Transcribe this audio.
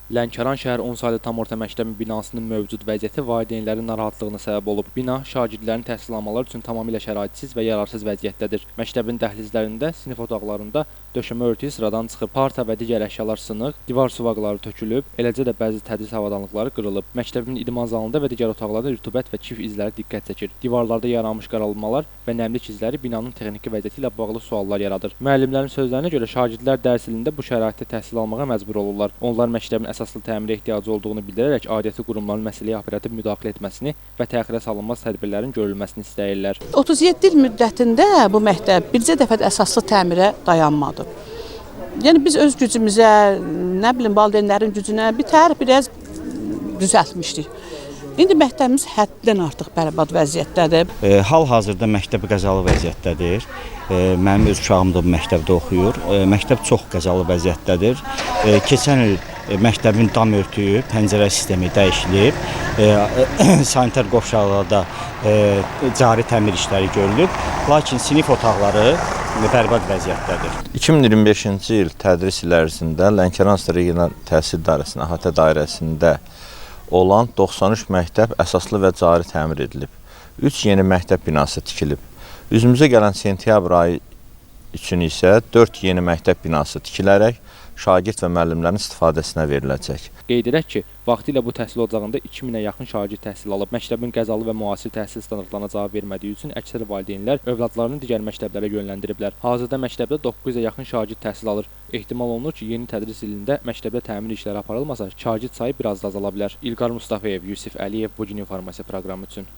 Lənkəran şəhər 10 saylı tam orta məktəbi binasının mövcud vəziyyəti valideynlərin narahatlığına səbəb olub. Bina şagirdlərin təhsil almaları üçün tamamilə şəraitsiz və yararsız vəziyyətdədir. Məktəbin dəhlizlərində, sinif otaqlarında döşəmə örtüyü sıradan çıxıb, parta və digər əşyalar sınıq, divar suvaqları tökülüb, eləcə də bəzi tədris avadanlıqları qırılıb. Məktəbin idman zalında və digər otaqlarda rütubət və kif izləri diqqət çəkir. Divarlarda yaranmış qaralmalar və nəmlik izləri binanın texniki vəziyyəti ilə bağlı suallar yaradır. Müəllimlərin sözlərinə görə şagirdlər dərs ilində bu şəraitdə təhsil almağa məcbur olurlar. Onlar məktəbin əsaslı təmirə ehtiyacı olduğunu bildirərək aidiyyatı qurumların məsələyə operativ müdaxilə etməsini və təxirə salınmaz tədbirlərin görülməsini istəyirlər. 37 il müddətində bu məktəb bircə dəfə də əsaslı təmirə dayanmadı. Yəni biz öz gücümüzə, nə bilim, valideynlərin gücünə biraz düzəltmişdik. İndi məktəbimiz həddən artıq bərbad vəziyyətdədir. Hal-hazırda məktəb qəzalı vəziyyətdədir. Mənim öz uşağım da bu məktəbdə oxuyur. Məktəb çox qəzalı vəziyyətdədir. Keçən il məktəbin dam örtüyü, pəncərə sistemi dəyişilib. Sanitar qovşaqlarda cari təmir işləri görülüb. Lakin sinif otaqları bərbad vəziyyətdədir. 2025-ci il tədris il ərzində Lənkəran Regional Təhsil İdarəsinin əhatə dairəsində olan 93 məktəb əsaslı və cari təmir edilib. 3 yeni məktəb binası tikilib. Üzümüzə gələn sentyabr ayı üçün isə 4 yeni məktəb binası tikilərək şagird və müəllimlərin istifadəsinə veriləcək. Qeyd edək ki, vaxtilə bu təhsil ocağında 2000-ə yaxın şagird təhsil alıb. Məktəbin qəzalı və müasir təhsil standartlarına cavab vermədiyi üçün əksər valideynlər övladlarını digər məktəblərə yönləndiriblər. Hazırda məktəbdə 900-ə yaxın şagird təhsil alır. Ehtimal olunur ki, yeni tədris ilində məktəbdə təmir işləri aparılmasa, şagird sayı biraz da azala bilər. İlqar Mustafayev, Yusif Əliyev bu gün informasiya proqramı üçün.